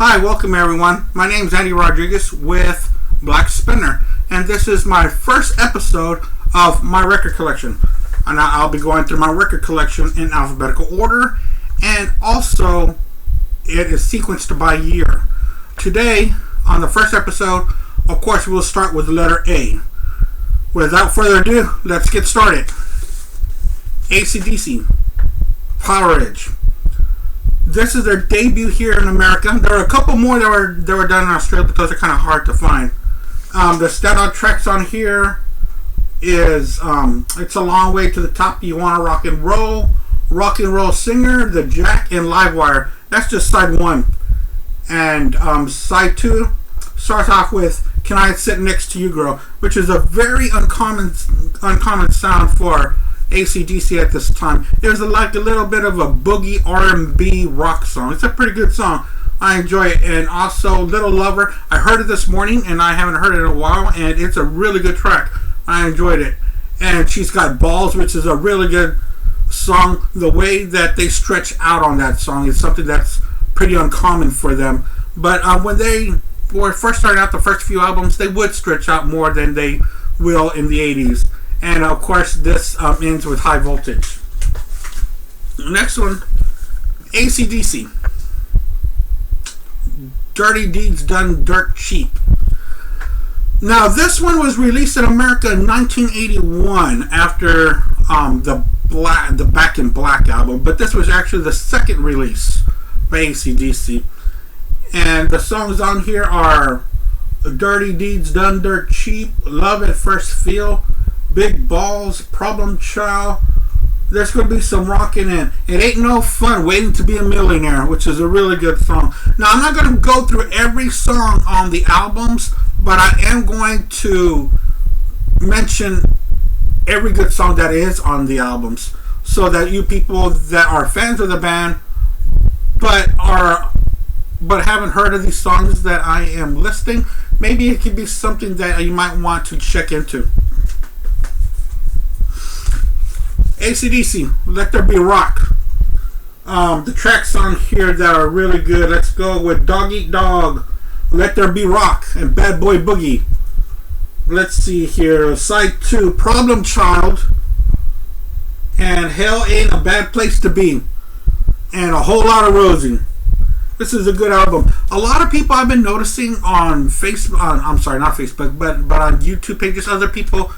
Hi, welcome everyone. My name is Andy Rodriguez with Black Spinner, and this is my first episode of my record collection. And I'll be going through my record collection in alphabetical order, and also it is sequenced by year. Today, on the first episode, of course, we'll start with the letter A. Without further ado, let's get started. AC/DC, Powerage. This is their debut here in America. There are a couple more that were done in Australia, but those are kind of hard to find. The standout tracks on here is It's a Long Way to the Top, You Wanna Rock and Roll Singer, The Jack, and Livewire. That's just side one. And side two starts off with Can I Sit Next to You, Girl, which is a very uncommon sound for AC/DC at this time. It was like a little bit of a boogie R&B rock song. It's a pretty good song. I enjoy it. And also Little Lover. I heard it this morning and I haven't heard it in a while, and it's a really good track. I enjoyed it. And She's Got Balls, which is a really good song. The way that they stretch out on that song is something that's pretty uncommon for them. But when they were first starting out, the first few albums, they would stretch out more than they will in the 80s. And of course, this ends with High Voltage. Next one, AC/DC. Dirty Deeds Done Dirt Cheap. Now, this one was released in America in 1981 after the Back in Black album, but this was actually the second release by AC/DC. And the songs on here are Dirty Deeds Done Dirt Cheap, Love at First Feel, Big Balls, Problem Child. There's going to be some rocking in. It Ain't No Fun Waiting to Be a Millionaire, which is a really good song. Now, I'm not going to go through every song on the albums, but I am going to mention every good song that is on the albums, so that you people that are fans of the band but haven't heard of these songs that I am listing, maybe it could be something that you might want to check into. AC/DC, Let There Be Rock. The tracks on here that are really good. Let's go with Dog Eat Dog, Let There Be Rock, and Bad Boy Boogie. Let's see here. Side 2, Problem Child, and Hell Ain't a Bad Place to Be, and A Whole Lot of Rosie. This is a good album. A lot of people I've been noticing on Facebook, I'm sorry, not Facebook, but on YouTube pages, other people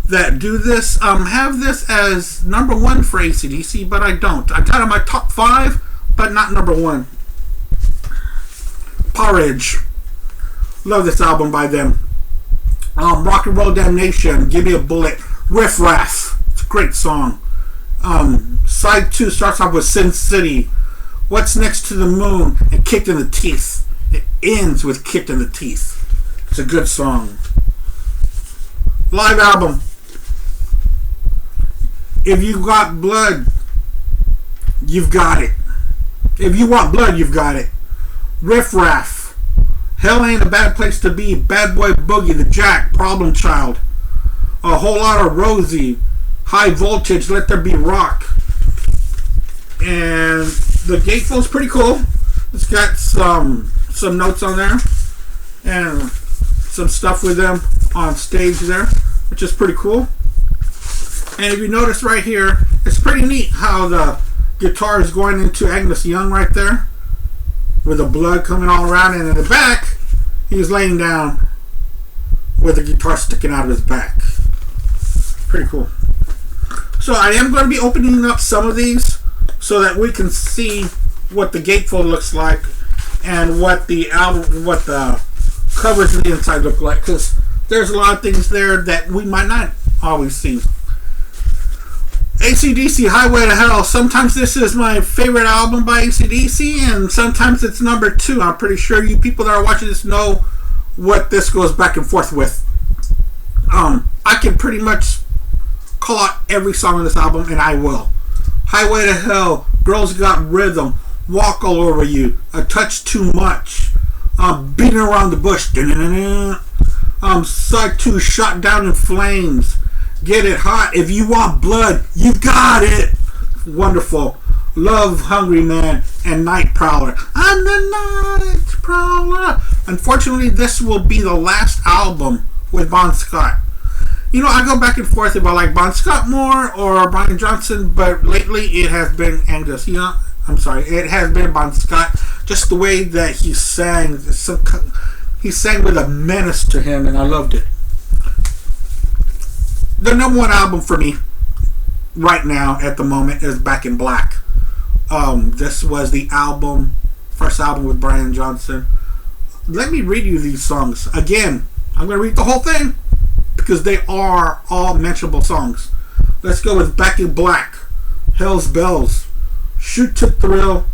that do this have this as number one for AC/DC, but I don't. I got it in my top 5, but not number 1. Porridge. Love this album by them. Rock and Roll Damnation, Give Me a Bullet, Riff Raff. It's a great song. Side 2 starts off with Sin City, What's Next to the Moon, and Kicked in the Teeth. It ends with Kicked in the Teeth. It's a good song. Live album. If You Got Blood, You've Got It. If You Want Blood, You've Got It. Riff Raff, Hell Ain't a Bad Place to Be, Bad Boy Boogie, The Jack, Problem Child, A Whole Lot of Rosie, High Voltage, Let There Be Rock. And the Gateful's pretty cool. It's got some notes on there and some stuff with them on stage there, which is pretty cool. And if you notice right here, it's pretty neat how the guitar is going into Angus Young right there, with the blood coming all around, and in the back, he's laying down with the guitar sticking out of his back. Pretty cool. So I am going to be opening up some of these so that we can see what the gatefold looks like and what the album, what the covers of the inside look like, because there's a lot of things there that we might not always see. AC/DC, Highway to Hell. Sometimes this is my favorite album by AC/DC, and sometimes it's number 2. I'm pretty sure you people that are watching this know what this goes back and forth with. I can pretty much call out every song on this album, and I will. Highway to Hell, Girls Got Rhythm, Walk All Over You, A Touch Too Much, Beating Around the Bush, Side 2, Shot Down in Flames, Get It Hot, If You Want Blood, You Got It. Wonderful. Love Hungry Man and Night Prowler. I'm the night Prowler. Unfortunately, this will be the last album with Bon Scott. You know, I go back and forth if I like Bon Scott more or Brian Johnson, but lately it has been Angus Young. I'm sorry, it has been Bon Scott. Just the way that he sang, he sang with a menace to him, and I loved it. The number one album for me right now at the moment is Back in Black. This was the first album with Brian Johnson. Let me read you these songs. Again, I'm going to read the whole thing because they are all mentionable songs. Let's go with Back in Black, Hell's Bells, Shoot to Thrill,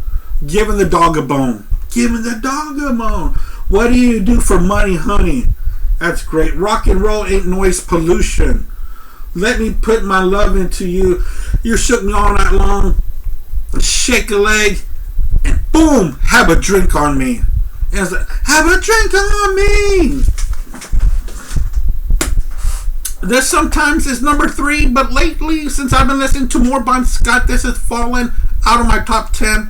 Giving the Dog a Bone. Giving the Dog a Bone. What do you do for money, honey? That's great. Rock and Roll Ain't Noise Pollution. Let me put my love into you. You shook me all night long. Shake a leg. And boom, have a drink on me. And it's like, have a drink on me. This sometimes is number 3, but lately, since I've been listening to more Bon Scott, this has fallen out of my top 10.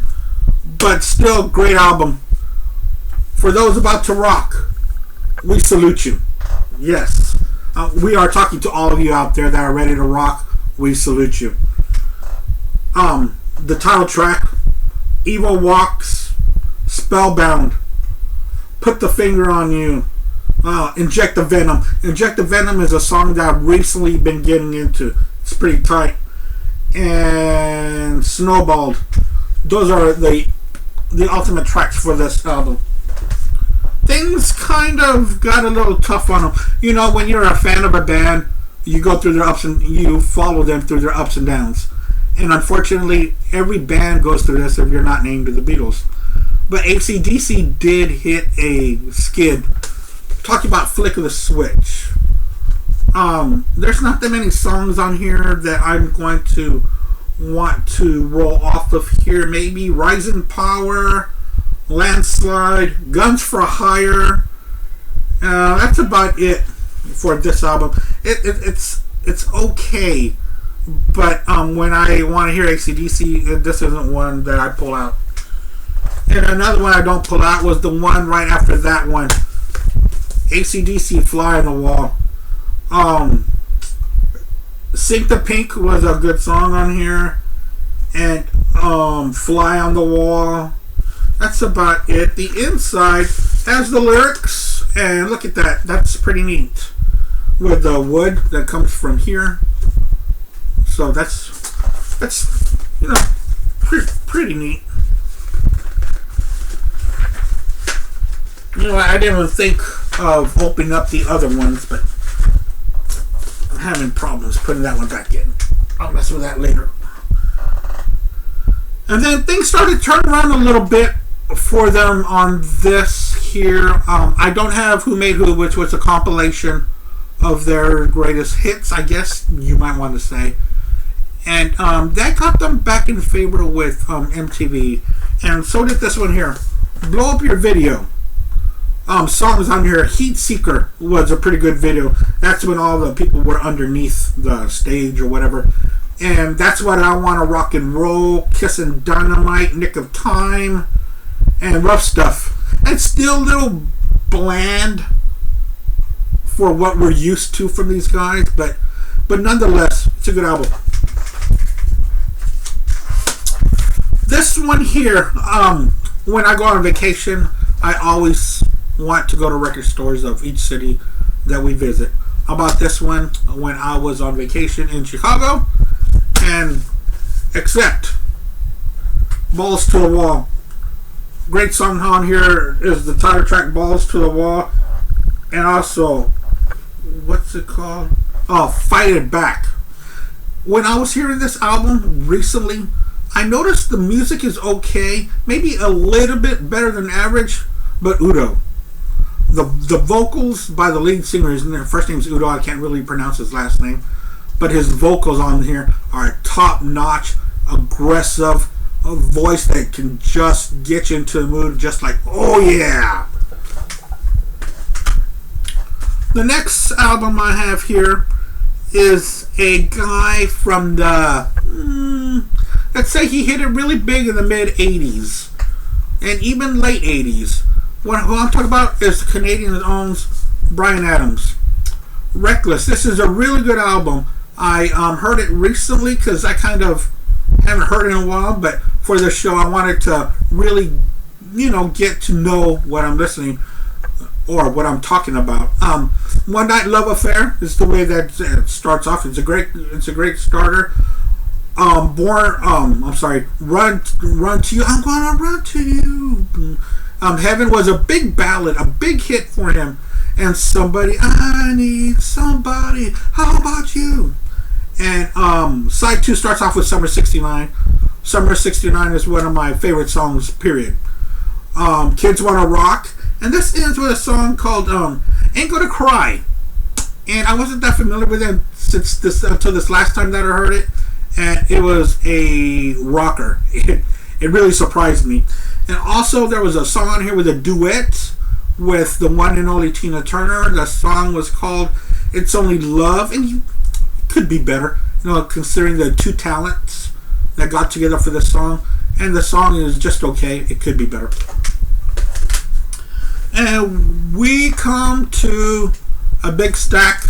But still, great album. For those about to rock, we salute you. Yes. We are talking to all of you out there that are ready to rock. We salute you. The title track, Evil Walks, Spellbound, Put the Finger on You, Inject the Venom. Inject the Venom is a song that I've recently been getting into. It's pretty tight. And Snowballed. Those are the ultimate tracks for this album. Things kind of got a little tough on them. You know, when you're a fan of a band, you go through their ups and you follow them through their ups and downs. And unfortunately, every band goes through this if you're not named to the Beatles. But AC/DC did hit a skid. Talking about Flick of the Switch. There's not that many songs on here that I'm going to want to roll off of here. Maybe Rising Power, Landslide, Guns for Hire. That's about it for this album. It's okay, but when I want to hear AC/DC, this isn't one that I pull out. And another one I don't pull out was the one right after that one, AC/DC Fly on the Wall. Sink the Pink was a good song on here, and Fly on the Wall. That's about it. The inside has the lyrics, and look at that. That's pretty neat. With the wood that comes from here. So that's you know, pretty neat. You know, I didn't even think of opening up the other ones, but I'm having problems putting that one back in. I'll mess with that later. And then things started turning around a little bit for them on this here. I don't have Who Made Who, which was a compilation of their greatest hits, I guess you might want to say. And that got them back in favor with MTV. And so did this one here. Blow Up Your Video. Songs on here. Heat Seeker was a pretty good video. That's when all the people were underneath the stage or whatever. And That's What I Want to Rock and Roll, Kissin' Dynamite, Nick of Time, and Rough Stuff. It's still a little bland for what we're used to from these guys, but nonetheless, it's a good album. This one here, when I go on vacation, I always want to go to record stores of each city that we visit. How about this one? When I was on vacation in Chicago, and Accept, Balls to the Wall. Great song on here is the title track, Balls to the Wall, and also, what's it called? Oh, Fight It Back. When I was hearing this album recently, I noticed the music is okay, maybe a little bit better than average, but Udo. The vocals by the lead singer, his first name is Udo, I can't really pronounce his last name, but his vocals on here are top-notch, aggressive, a voice that can just get you into the mood, just like, oh yeah! The next album I have here is a guy from the, let's say he hit it really big in the mid-'80s, and even late 80s. Who I'm talking about is the Canadian that owns Bryan Adams. Reckless. This is a really good album. I heard it recently because I kind of haven't heard it in a while, but for this show I wanted to really, get to know what I'm listening or what I'm talking about. One Night Love Affair is the way that it starts off. It's a great starter. Run to You. I'm gonna run to you. Heaven was a big ballad, a big hit for him. And I Need Somebody, How About You? And side 2 starts off with Summer 69. Summer 69 is one of my favorite songs, period. Kids Wanna Rock. And this ends with a song called Ain't Gonna Cry. And I wasn't that familiar with it until this last time that I heard it. And it was a rocker. It really surprised me. And also there was a song on here with a duet with the one and only Tina Turner. The song was called It's Only Love, and you could be better, considering the two talents that got together for this song. And the song is just okay. It could be better. And we come to a big stack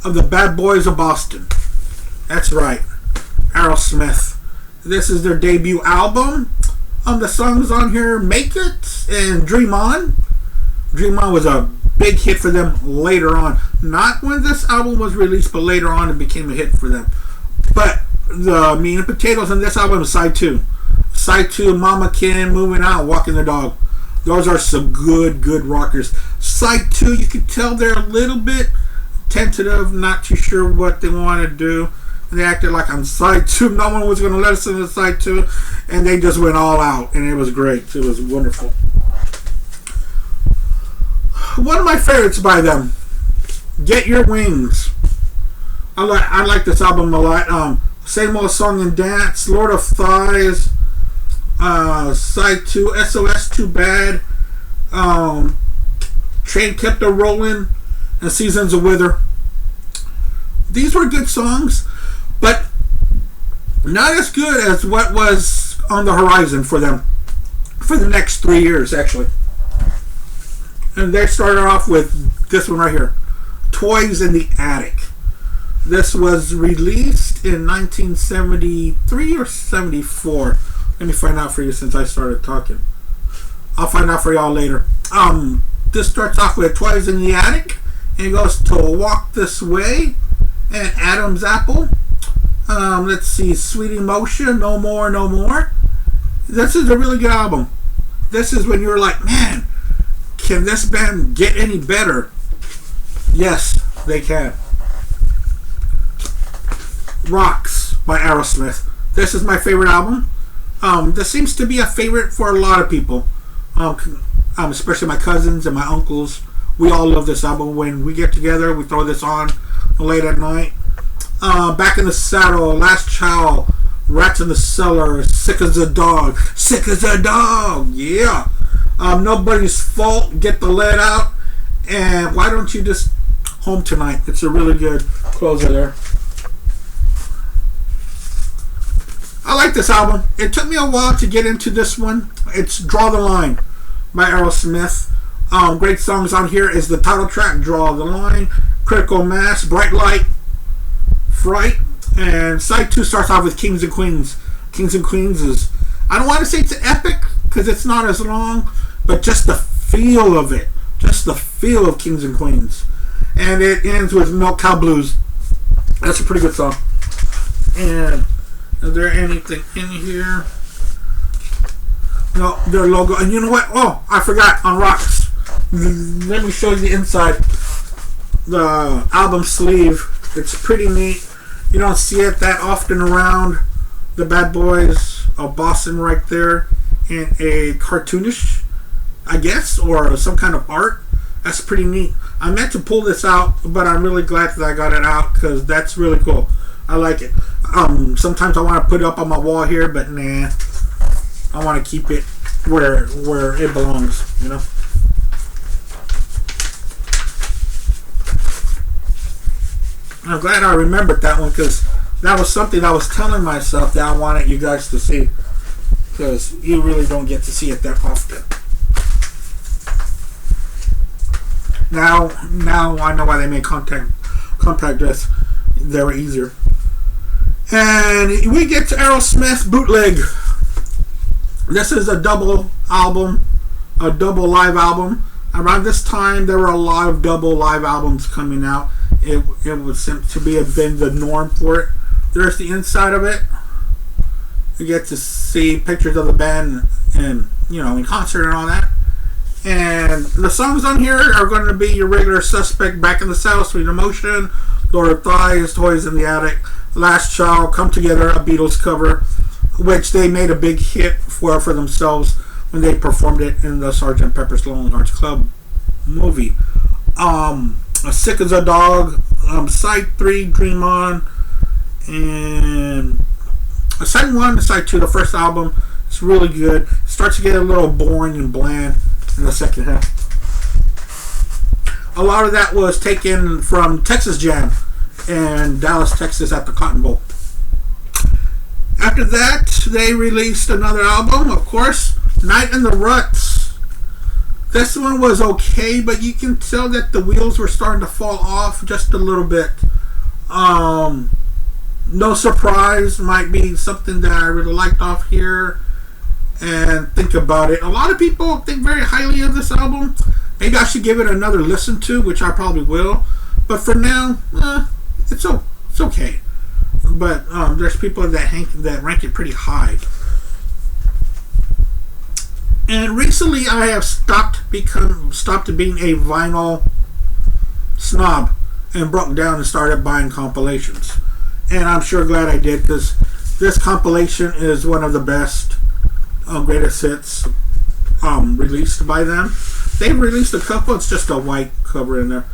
of the Bad Boys of Boston. That's right, Aerosmith. This is their debut album. The songs on here, Make It and Dream On. Dream On was a big hit for them later on. Not when this album was released, but later on it became a hit for them. But the meat and potatoes on this album is side 2. Side 2, Mama Kin, Moving Out, Walking the Dog. Those are some good rockers. Side 2, you can tell they're a little bit tentative, not too sure what they want to do. They acted like on side 2 no one was going to listen to side 2, and they just went all out, and it was great. It was wonderful. One of my favorites by them, Get Your Wings. I like this album a lot. Same Old Song and Dance, Lord of Thighs, side 2, SOS Too Bad, Train Kept a Rollin', and Seasons of Wither. These were good songs, but not as good as what was on the horizon for them for the next 3 years, actually. And they started off with this one right here, Toys in the Attic. This was released in 1973 or 74. Let me find out for you since I started talking. I'll find out for y'all later. This starts off with Toys in the Attic, and it goes to Walk This Way and Adam's Apple. Let's see, Sweet Emotion, No More, No More. This is a really good album. This is when you're like, man, can this band get any better? Yes, they can. Rocks by Aerosmith. This is my favorite album. This seems to be a favorite for a lot of people. Especially my cousins and my uncles. We all love this album. When we get together, we throw this on late at night. Back in the Saddle, Last Child, Rats in the Cellar, Sick as a Dog. Sick as a Dog, yeah. Nobody's Fault, Get the Lead Out, and Why Don't You Just Home Tonight. It's a really good closer there. I like this album. It took me a while to get into this one. It's Draw the Line by Aerosmith. Great songs on here is the title track, Draw the Line, Critical Mass, Bright Light, Fright, and side 2 starts off with Kings and Queens. Kings and Queens is, I don't want to say it's epic because it's not as long, but just the feel of it, just the feel of Kings and Queens. And it ends with Milk Cow Blues. That's a pretty good song. And is there anything in here? No, their logo. And you know what? Oh, I forgot on Rocks. Let me show you the inside. The album sleeve. It's pretty neat. You don't see it that often around. The Bad Boys of Boston right there in a cartoonish, I guess, or some kind of art. That's pretty neat. I meant to pull this out, but I'm really glad that I got it out because that's really cool. I like it. Sometimes I want to put it up on my wall here, but nah. I want to keep it where it belongs, you know. I'm glad I remembered that one because that was something I was telling myself that I wanted you guys to see because you really don't get to see it that often. Now I know why they made compact disc. They were easier. And we get to Aerosmith Bootleg. This is a double album, a double live album. Around this time, there were a lot of double live albums coming out. It would seem to have been the norm for it. There's the inside of it. You get to see pictures of the band and in concert and all that. And the songs on here are going to be your regular Suspect, Back in the South, Sweet Emotion, Lord of Thighs, Toys in the Attic, Last Child, Come Together, a Beatles cover, which they made a big hit for themselves when they performed it in the Sgt. Pepper's Lonely Hearts Club movie. Sick as a Dog, Side 3, Dream On, and Side 1 and Side 2, the first album, it's really good. It starts to get a little boring and bland in the second half. A lot of that was taken from Texas Jam in Dallas, Texas at the Cotton Bowl. After that, they released another album, of course, Night in the Ruts. This one was okay, but you can tell that the wheels were starting to fall off just a little bit. No Surprise might be something that I really liked off here. And think about it. A lot of people think very highly of this album. Maybe I should give it another listen to, which I probably will. But for now, it's okay. But there's people that rank it pretty high. And recently, I have stopped being a vinyl snob and broke down and started buying compilations. And I'm sure glad I did, because this compilation is one of the best greatest hits released by them. They've released a couple. It's just a white cover in there.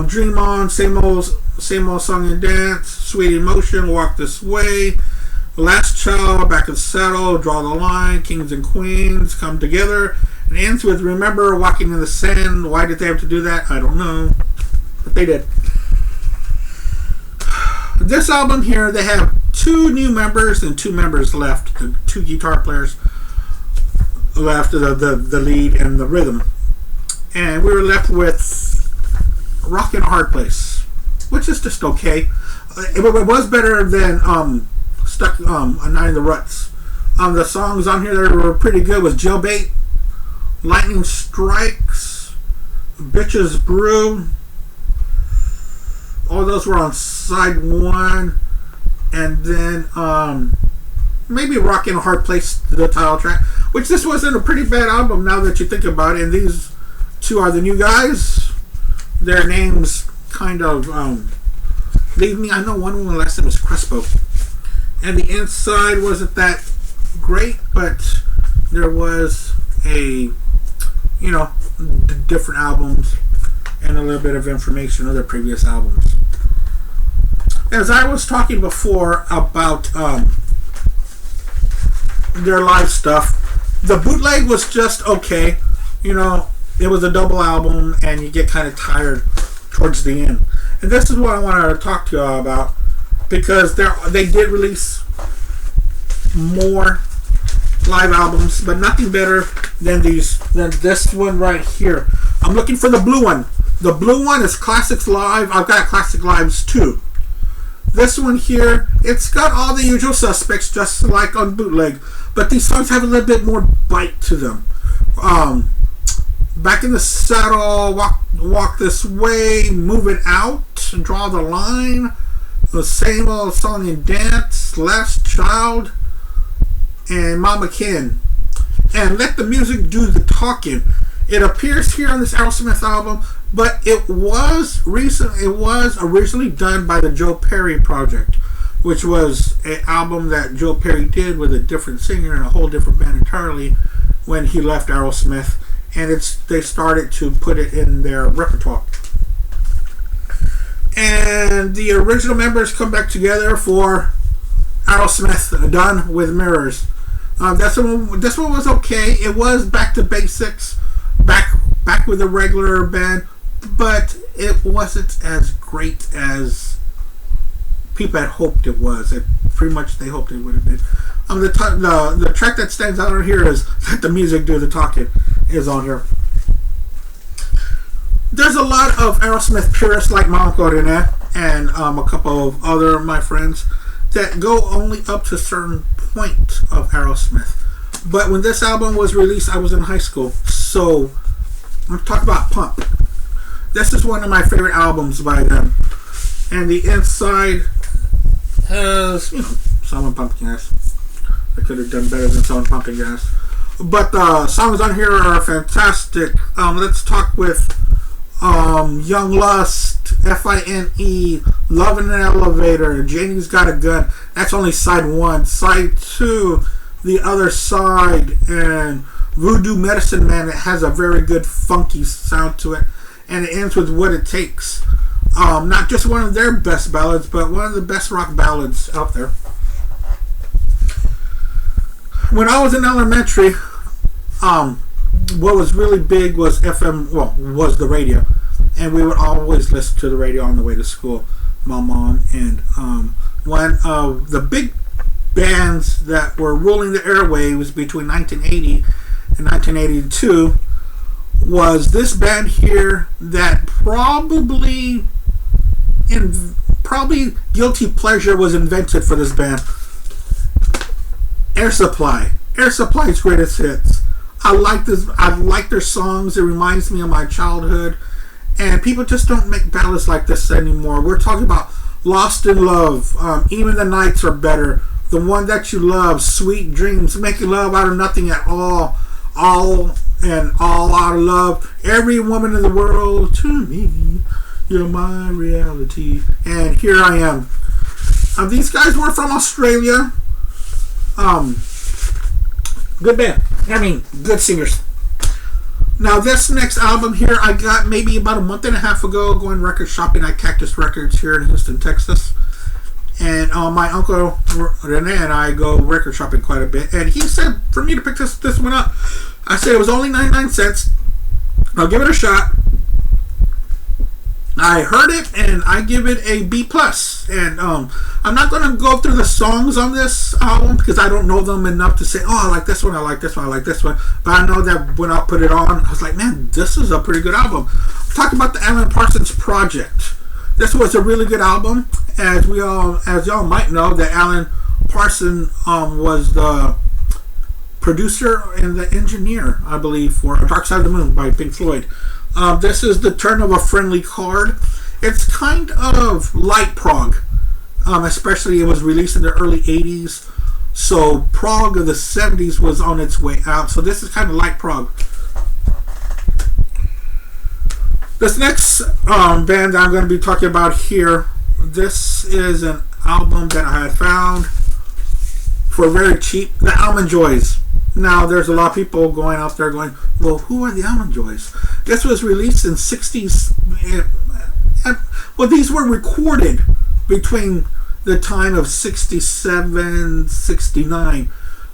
Dream On, Same Old Song and Dance, Sweet Emotion, Walk This Way, Last Child, Back in the Saddle, Draw the Line, Kings and Queens, Come Together. It ends with Remember, Walking in the Sand. Why did they have to do that? I don't know. But they did. This album here, they have 2 new members and 2 members left. 2 guitar players left, the lead and the rhythm. And we were left with Rock in a Hard Place, which is just okay. It was better than Stuck a Night in the Ruts. The songs on here that were pretty good was Jailbait, Lightning Strikes, Bitches Brew. All those were on side 1. And then maybe Rock in a Hard Place, the title track. Which this wasn't a pretty bad album now that you think about it. And these 2 are the new guys. Their names kind of leave me. I know one of them last name was Crespo. And the inside wasn't that great, but there was different albums and a little bit of information of their previous albums. As I was talking before about their live stuff, the bootleg was just okay. It was a double album, and you get kind of tired towards the end. And this is what I wanted to talk to you all about, because they did release more live albums, but nothing better than this one right here. I'm looking for the blue one. The blue one is Classics Live. I've got Classic Lives too. This one here, it's got all the usual suspects, just like on bootleg, but these songs have a little bit more bite to them. Back in the Saddle, Walk This Way, Move It Out, Draw the Line, The Same Old Song and Dance, Last Child, and Mama Ken. And Let the Music Do the Talking. It appears here on this Aerosmith album, but it was originally done by the Joe Perry Project, which was an album that Joe Perry did with a different singer and a whole different band entirely when he left Aerosmith, and they started to put it in their repertoire. And the original members come back together for Aerosmith, Done with Mirrors. This one was okay. It was back to basics, back with a regular band, but it wasn't as great as people had hoped it was. They hoped it would have been. The track that stands out here is Let the Music Do the Talking is on here. There's a lot of Aerosmith purists like my Uncle Rene and a couple of other of my friends that go only up to a certain point of Aerosmith. But when this album was released, I was in high school. So I'm talking about Pump. This is one of my favorite albums by them. And the inside has, Someone Pumping Gas. I could have done better than Someone Pumping Gas. But the songs on here are fantastic. Let's talk with Young Lust, Fine, Love in an Elevator, Janie's Got a Gun. That's only side 1. Side 2, The Other Side, and Voodoo Medicine Man. It has a very good funky sound to it. And it ends with What It Takes. Not just one of their best ballads, but one of the best rock ballads out there. When I was in elementary, what was really big was was the radio. And we would always listen to the radio on the way to school, my mom. And one of the big bands that were ruling the airwaves between 1980 and 1982 was this band here that probably guilty pleasure was invented for this band. Air Supply. Air Supply's greatest hits. I like their songs. It reminds me of my childhood. And people just don't make ballads like this anymore. We're talking about Lost in Love, Even the Nights Are Better, The One That You Love, Sweet Dreams, Making Love Out of Nothing at All Out of Love, Every Woman in the World to Me, You're My Reality, and Here I Am. These guys were from Australia. Good band. Good singers. Now, this next album here I got maybe about a month and a half ago going record shopping at Cactus Records here in Houston, Texas. And my uncle Rene and I go record shopping quite a bit. And he said for me to pick this one up. I said it was only 99 cents. I'll give it a shot. I heard it and I give it a B+. And I'm not going to go through the songs on this album because I don't know them enough to say, oh, I like this one, I like this one, I like this one. But I know that when I put it on, I was like, man, this is a pretty good album. Talking about the Alan Parsons Project. This was a really good album. As y'all might know, that Alan Parsons was the producer and the engineer, I believe, for Dark Side of the Moon by Pink Floyd. This is The Turn of a Friendly Card. It's kind of light prog. Especially it was released in the early 80s. So prog of the 70s was on its way out. So this is kind of light prog. This next band that I'm going to be talking about here, this is an album that I had found for very cheap. The Almond Joys. Now, there's a lot of people going out there going, well, who are the Almond Joys? This was released in 60s. Well, these were recorded between the time of 67, 69.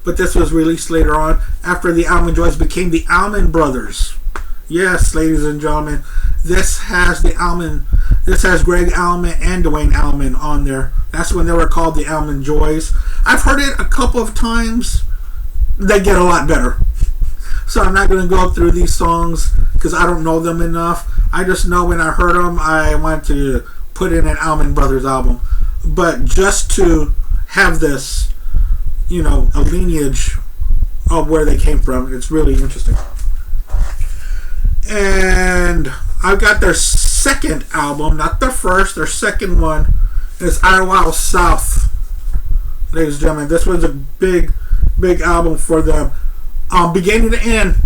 But this was released later on after the Almond Joys became the Allman Brothers. Yes, ladies and gentlemen, this has Greg Allman and Dwayne Allman on there. That's when they were called the Almond Joys. I've heard it a couple of times. They get a lot better. So I'm not going to go through these songs because I don't know them enough. I just know when I heard them, I wanted to put in an Allman Brothers album. But just to have this, a lineage of where they came from, it's really interesting. And I've got their second album, not their first, their second one is Idlewild South. Ladies and gentlemen, this was a big album for them. Beginning to end,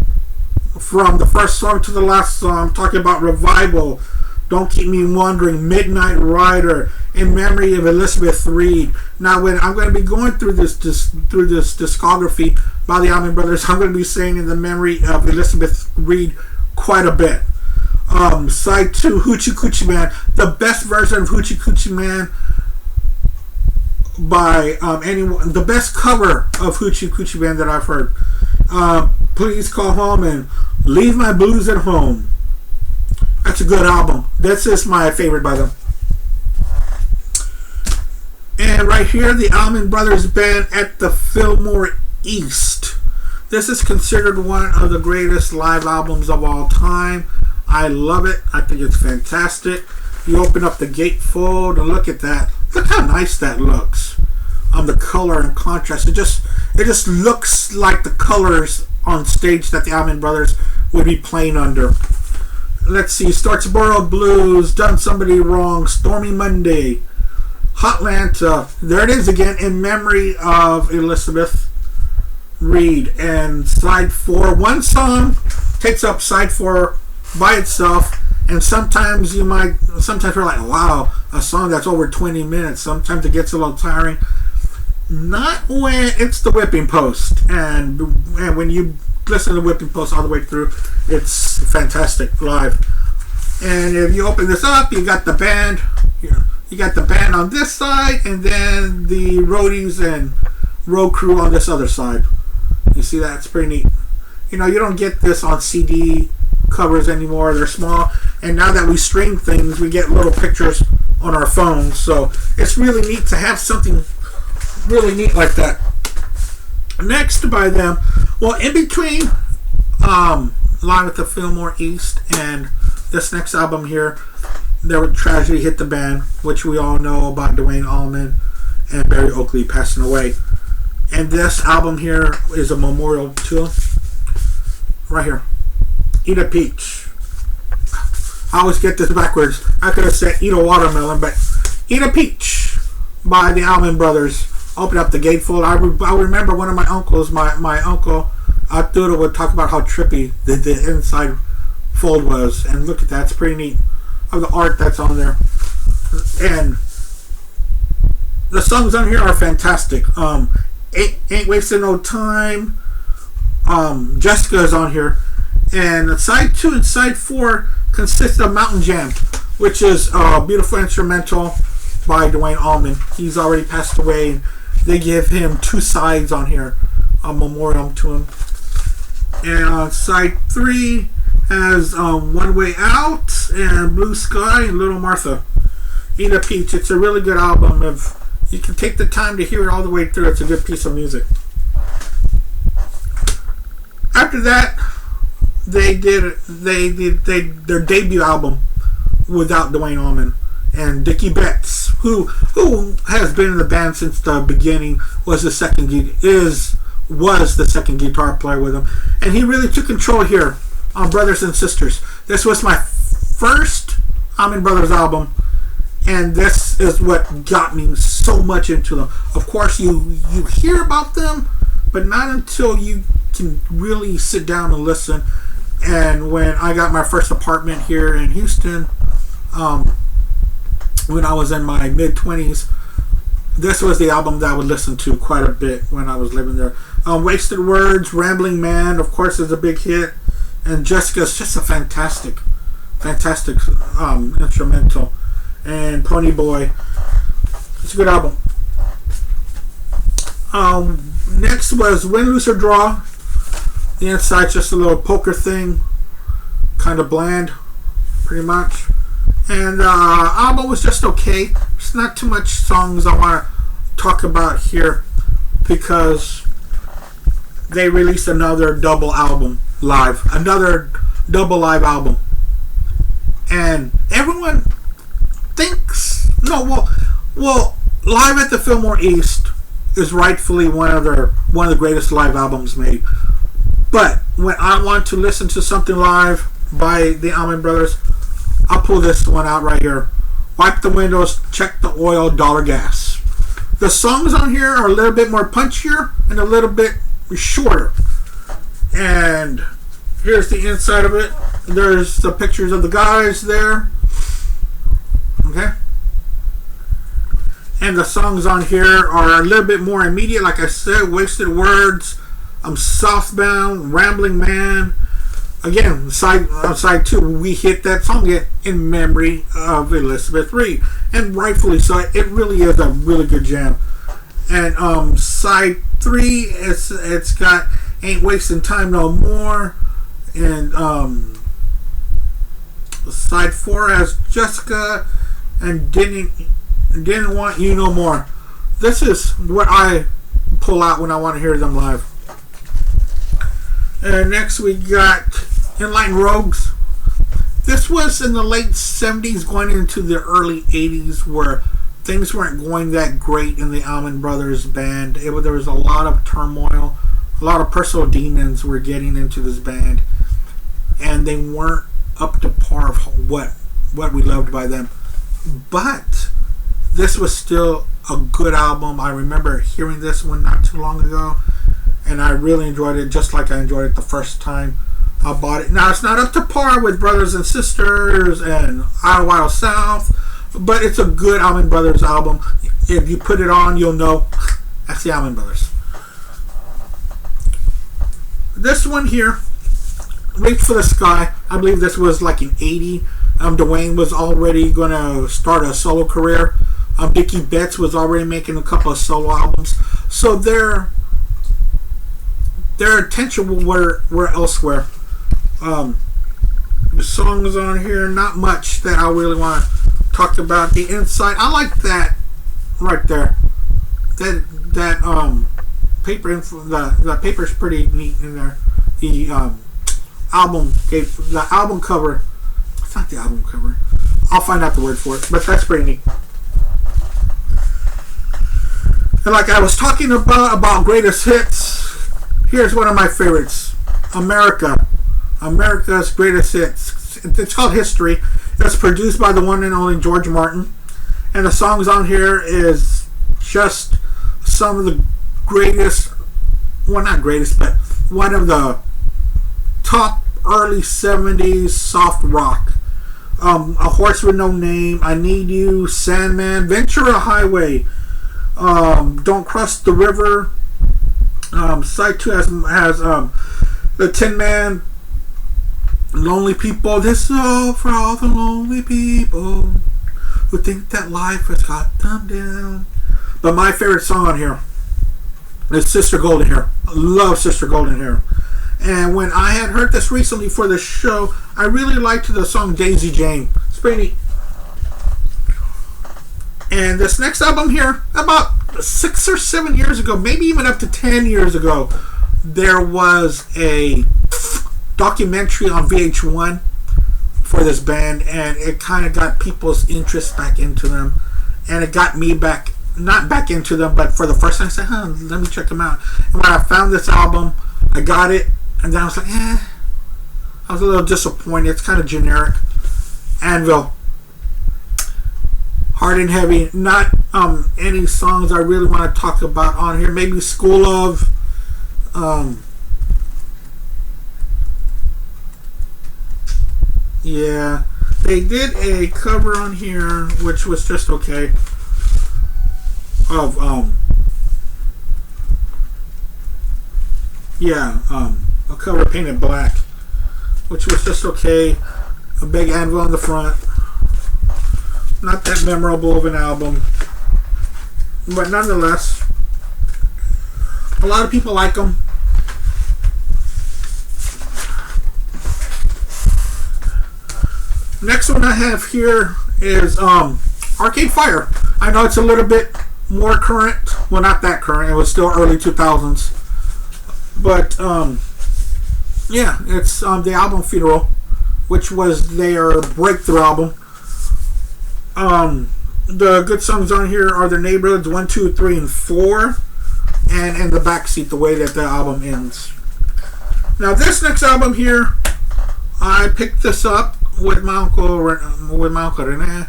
from the first song to the last song, I'm talking about Revival, Don't Keep Me Wondering, Midnight Rider, In Memory of Elizabeth Reed. Now, when I'm going to be going through this discography by the Allman Brothers, I'm going to be saying in the memory of Elizabeth Reed quite a bit. Side 2, Hoochie Coochie Man, the best version of Hoochie Coochie Man by anyone, the best cover of Hoochie Coochie Man that I've heard. Please Call Home and Leave My Blues at Home. That's a good album. This is my favorite by them. And right here, the Allman Brothers Band at the Fillmore East. This is considered one of the greatest live albums of all time. I love it. I think it's fantastic. You open up the gatefold and look at that. Look how nice that looks. The color and contrast. It just looks like the colors on stage that the Allman Brothers would be playing under. Let's see. Starts Borrowed Blues, Done Somebody Wrong, Stormy Monday, Hotlanta. There it is again, In Memory of Elizabeth Reed. And side 4. One song takes up side 4 by itself. And sometimes we're like, wow, a song that's over 20 minutes. Sometimes it gets a little tiring. Not when it's the Whipping Post. And when you listen to the Whipping Post all the way through, it's fantastic live. And if you open this up, you got the band. You got the band on this side, and then the roadies and road crew on this other side. You see that? It's pretty neat. You don't get this on CD covers anymore. They're small. And now that we stream things, we get little pictures on our phones. So it's really neat to have something really neat like that. Next by them, well, in between Live at the Fillmore East and this next album here, there was Tragedy Hit the Band, which we all know about Duane Allman and Berry Oakley passing away. And this album here is a memorial to him. Right here. Eat a Peach. I always get this backwards. I could have said Eat a Watermelon, but Eat a Peach by the Allman Brothers. Open up the gatefold. I remember one of my uncles, my uncle Arturo, would talk about how trippy the inside fold was. And look at that. It's pretty neat. Of the art that's on there. And the songs on here are fantastic. Ain't Wasting No Time. Jessica is on here. And side 2 and side 4 consists of Mountain Jam, which is a beautiful instrumental by Duane Allman. He's already passed away. They give him 2 sides on here, a memorial to him. And on side 3 has One Way Out and Blue Sky and Little Martha. Eat a Peach. It's a really good album. If you can take the time to hear it all the way through, it's a good piece of music. After that, they did their debut album without Duane Allman, and Dickie Betts, who has been in the band since the beginning, was the second guitar player with him, and he really took control here on Brothers and Sisters. This was my first Allman Brothers album, and this is what got me so much into them. Of course, you hear about them, but not until you can really sit down and listen. And when I got my first apartment here in Houston, when I was in my mid-20s, this was the album that I would listen to quite a bit when I was living there. Wasted Words, Rambling Man, of course, is a big hit. And Jessica's just a fantastic instrumental. And Pony Boy, it's a good album. Next was Win, Lose, or Draw. The inside's just a little poker thing, kind of bland, pretty much. And the album was just okay. There's not too much songs I want to talk about here because they released another double album live, and everyone thinks well, Live at the Fillmore East is rightfully one of the greatest live albums made. But when I want to listen to something live by the Allman Brothers, I'll pull this one out right here. Wipe the Windows, Check the Oil, Dollar Gas. The songs on here are a little bit more punchier and a little bit shorter. And here's the inside of it. There's the pictures of the guys there. Okay. And the songs on here are a little bit more immediate. Like I said, Wasted Words, Southbound, Rambling Man. Again, side 2, we hit that song in memory of Elizabeth Reed, and rightfully so. It really is a really good jam. And side 3, it's got Ain't Wasting Time No More, and side 4 has Jessica and Didn't Want You No More. This is what I pull out when I want to hear them live. And next we got Enlightened Rogues. This was in the late 70s, going into the early 80s, where things weren't going that great in the Allman Brothers band. There was a lot of turmoil, a lot of personal demons were getting into this band, and they weren't up to par of what we loved by them. But this was still a good album. I remember hearing this one not too long ago, and I really enjoyed it, just like I enjoyed it the first time I bought it. Now, it's not up to par with Brothers and Sisters and Idle Wild South, but it's a good Allman Brothers album. If you put it on, you'll know that's the Allman Brothers. This one here, Reach for the Sky, I believe this was like in 80. Dwayne was already going to start a solo career. Dickie Betts was already making a couple of solo albums. So their attention were elsewhere. The songs on here, not much that I really want to talk about. The Inside, I like that right there. That paper, the paper's pretty neat in there. The album cover. It's not the album cover. I'll find out the word for it, but that's pretty neat. And like I was talking about greatest hits, here's one of my favorites. America's Greatest Hits. It's called History. It's produced by the one and only George Martin. And the songs on here is just some of the greatest, well, not greatest, but one of the top early 70s soft rock. A Horse with No Name, I Need You, Sandman, Ventura Highway, Don't Cross the River. Side 2 has the Tin Man, Lonely People. This is all for all the lonely people who think that life has got them down. But my favorite song on here is Sister Golden Hair. I love Sister Golden Hair. And when I had heard this recently for the show, I really liked the song Daisy Jane. It's pretty neat. And this next album here, about 6 or 7 years ago, maybe even up to 10 years ago, there was a documentary on VH1 for this band, and it kind of got people's interest back into them, and it got me back, not back into them, but for the first time I said, let me check them out. And when I found this album, I got it, and then I was like, I was a little disappointed. It's kind of generic. Anvil, Hard and Heavy. Not any songs I really want to talk about on here. Maybe School of. Yeah, they did a cover on here, which was just okay. Of a cover painted black, which was just okay. A big anvil on the front. Not that memorable of an album, but nonetheless, a lot of people like them. Next one I have here is Arcade Fire. I know it's a little bit more current. Well, not that current. It was still early 2000s. But, yeah, it's the album Funeral, which was their breakthrough album. The good songs on here are The Neighborhoods 1, 2, 3, and 4. And In the Backseat, the way that the album ends. Now, this next album here, I picked this up with my uncle Rene,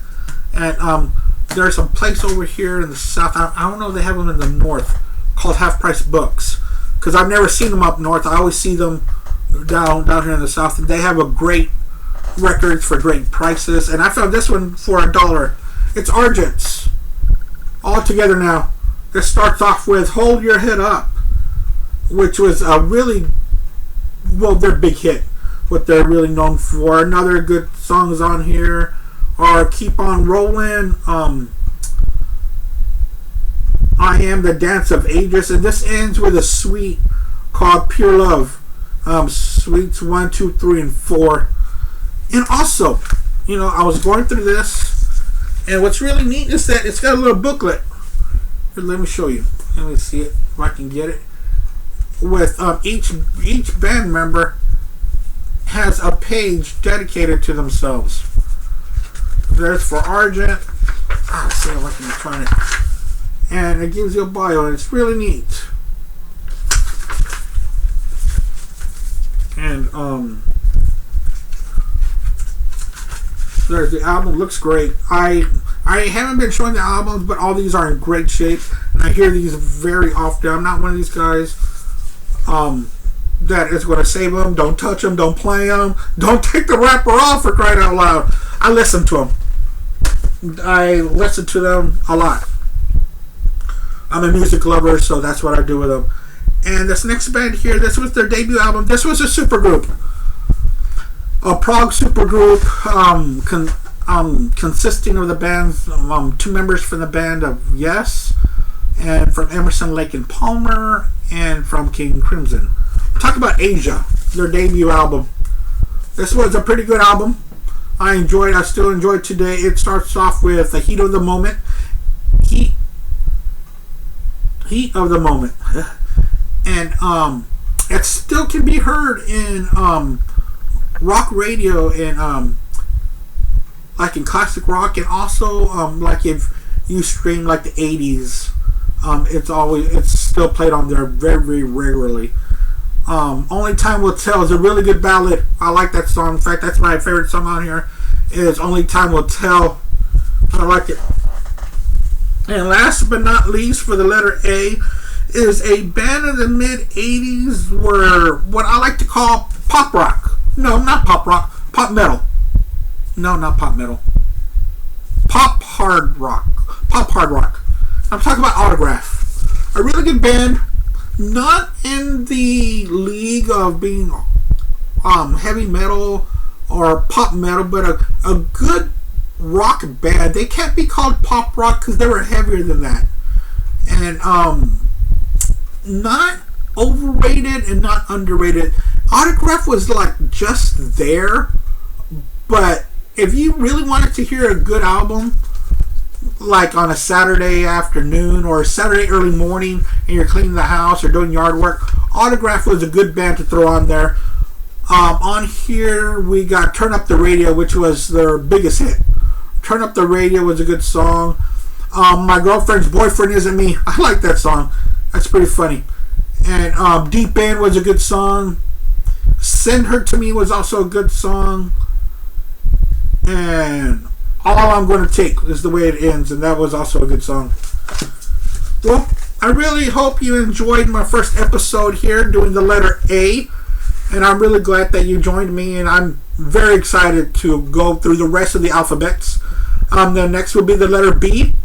and there's a place over here in the south. I don't know if they have them in the north, called Half Price Books, because I've never seen them up north. I always see them down here in the south, and they have a great records for great prices. And I found this one for $1. It's Argents, All Together Now. This starts off with Hold Your Head Up, which was a really, well, their big hit, what they're really known for. Another good songs on here are Keep On Rolling, I Am the Dance of Ages, and this ends with a suite called Pure Love. Suites 1, 2, 3, and 4. And also, I was going through this, and what's really neat is that it's got a little booklet. Here, let me show you. Let me see it if I can get it. With each band member has a page dedicated to themselves. There's for Argent. Let's see if I can find it. And it gives you a bio, and it's really neat. And there's the album. Looks great. I haven't been showing the albums, but all these are in great shape, and I hear these very often. I'm not one of these guys that is going to save them. Don't touch them. Don't play them. Don't take the wrapper off, for crying out loud. I listen to them. I listen to them a lot. I'm a music lover, so that's what I do with them. And this next band here, this was their debut album. This was a supergroup, a prog supergroup, consisting of the band's 2 members from the band of Yes, and from Emerson, Lake and Palmer, and from King Crimson. Talk about Asia, their debut album. This was a pretty good album. I still enjoy it today. It starts off with the Heat of the Moment. Heat of the Moment. And it still can be heard in rock radio and like in classic rock, and also like if you stream like the 80s, it's still played on there very, very regularly. Only Time Will Tell is a really good ballad. I like that song. In fact, that's my favorite song on here. Is Only Time Will Tell. I like it. And last but not least, for the letter A, is a band of the mid-80s were what I like to call pop rock. No, not pop rock. Pop metal. No, not pop metal. Pop hard rock. Pop hard rock. I'm talking about Autograph. A really good band. Not in the league of being heavy metal or pop metal, but a good rock band. They can't be called pop rock because they were heavier than that. And not overrated and not underrated. Autograph was like just there, but if you really wanted to hear a good album, like on a Saturday afternoon or a Saturday early morning and you're cleaning the house or doing yard work, Autograph was a good band to throw on there. On here we got Turn Up the Radio, which was their biggest hit. Turn Up the Radio was a good song. My Girlfriend's Boyfriend Isn't Me. I like that song. That's pretty funny. And Deep End was a good song. Send Her to Me was also a good song. And All I'm Gonna Take is the way it ends, and that was also a good song. Well, I really hope you enjoyed my first episode here doing the letter A, and I'm really glad that you joined me, and I'm very excited to go through the rest of the alphabets. The next will be the letter B,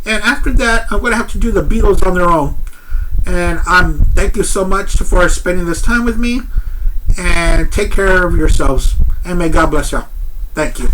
and after that I'm going to have to do the Beatles on their own. And thank you so much for spending this time with me, and take care of yourselves, and may God bless y'all. Thank you.